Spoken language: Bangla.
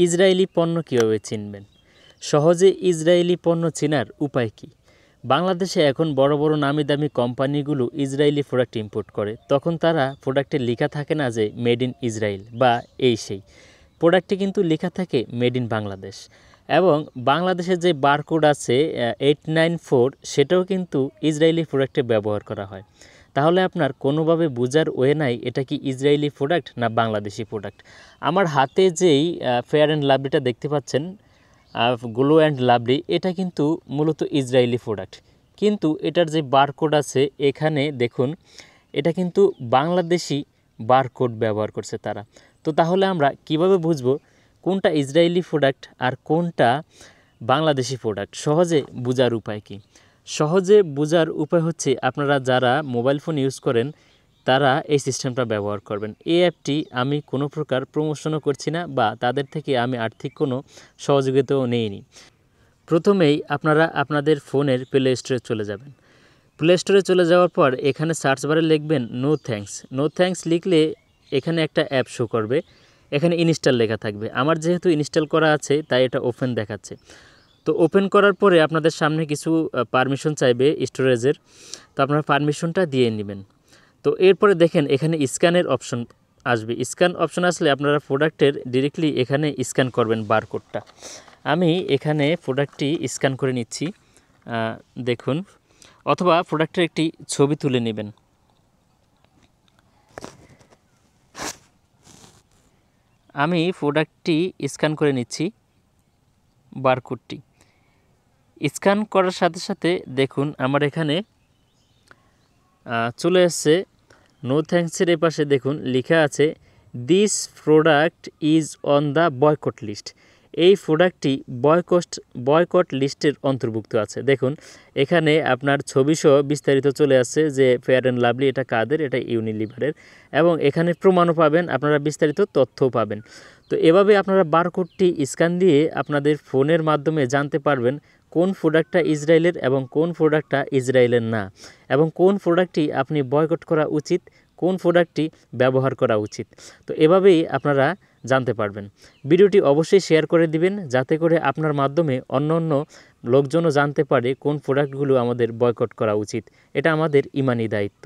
ইসরায়েলি পণ্য কীভাবে চিনবেন? সহজে ইসরায়েলি পণ্য চেনার উপায় কী? বাংলাদেশে এখন বড় বড় নামি দামি কোম্পানিগুলো ইসরায়েলি প্রোডাক্ট ইম্পোর্ট করে। তখন তারা প্রোডাক্টে লেখা থাকে না যে মেড ইন ইসরায়েল বা এই সেই, প্রোডাক্টে কিন্তু লেখা থাকে মেড ইন বাংলাদেশ। এবং বাংলাদেশের যে বারকোড আছে 894, সেটাও কিন্তু ইসরায়েলি প্রোডাক্টে ব্যবহার করা হয়। তাহলে আপনার কোনোভাবে বোঝার ওয়ে নাই এটা কি ইসরায়েলি প্রোডাক্ট না বাংলাদেশি প্রোডাক্ট। আমার হাতে যেই ফেয়ার অ্যান্ড লাভলিটা দেখতে পাচ্ছেন, গ্লো অ্যান্ড লাভলি, এটা কিন্তু মূলত ইসরায়েলি প্রোডাক্ট, কিন্তু এটার যে বারকোড আছে এখানে দেখুন, এটা কিন্তু বাংলাদেশি বারকোড ব্যবহার করছে তারা। তো তাহলে আমরা কিভাবে বুঝবো কোনটা ইসরায়েলি প্রোডাক্ট আর কোনটা বাংলাদেশি প্রোডাক্ট? সহজে বোঝার উপায় কি? সহজে বোঝার উপায় হচ্ছে আপনারা যারা মোবাইল ফোন ইউজ করেন তারা এই সিস্টেমটা ব্যবহার করবেন। এই অ্যাপটি আমি কোনো প্রকার প্রমোশনও করছি না বা তাদের থেকে আমি আর্থিক কোনো সহযোগিতাও নেইনি। প্রথমেই আপনারা আপনাদের ফোনের প্লে স্টোরে চলে যাবেন। প্লে স্টোরে চলে যাওয়ার পর এখানে সার্চ বারে লিখবেন নো থ্যাঙ্কস। নো থ্যাঙ্কস লিখলে এখানে একটা অ্যাপ শো করবে, এখানে ইনস্টল লেখা থাকবে। আমার যেহেতু ইনস্টল করা আছে তাই এটা ওপেন দেখাচ্ছে। তো ওপেন করার পরে আপনাদের সামনে কিছু পারমিশন চাইবে স্টোরেজের, তো আপনারা পারমিশনটা দিয়ে নেবেন। তো এরপরে দেখেন এখানে স্ক্যানের অপশন আসবে। স্ক্যান অপশন আসলে আপনারা প্রোডাক্টের ডিরেক্টলি এখানে স্ক্যান করবেন বারকোডটা। আমি এখানে প্রোডাক্টটি স্ক্যান করে নিচ্ছি, দেখুন, অথবা প্রোডাক্টের একটি ছবি তুলে নেবেন। আমি প্রোডাক্টটি স্ক্যান করে নিচ্ছি, বারকোডটি স্ক্যান করার সাথে সাথে দেখুন আমার এখানে চলে আসছে নো থ্যাঙ্কসের এপাশে দেখুন লেখা আছে this product is on the boycott list. এই প্রোডাক্টটি বয়কট লিস্টের অন্তর্ভুক্ত আছে। দেখুন এখানে আপনার ছবিসহ বিস্তারিত চলে আসছে যে ফেয়ার অ্যান্ড লাভলি এটা কাদের, এটা ইউনিলিভারের, এবং এখানে প্রমাণও পাবেন, আপনারা বিস্তারিত তথ্যও পাবেন। তো এভাবে আপনারা বারকোডটি স্ক্যান দিয়ে আপনাদের ফোনের মাধ্যমে জানতে পারবেন কোন প্রোডাক্টটা ইসরায়েলের এবং কোন প্রোডাক্টটা ইসরায়েলের না, এবং কোন প্রোডাক্টটি আপনি বয়কট করা উচিত, কোন প্রোডাক্টটি ব্যবহার করা উচিত। তো এভাবেই আপনারা জানতে পারবেন। ভিডিওটি অবশ্যই শেয়ার করে দিবেন যাতে করে আপনার মাধ্যমে অন্য লোকজনও জানতে পারে কোন প্রোডাক্টগুলো আমাদের বয়কট করা উচিত। এটা আমাদের ইমানি দায়িত্ব।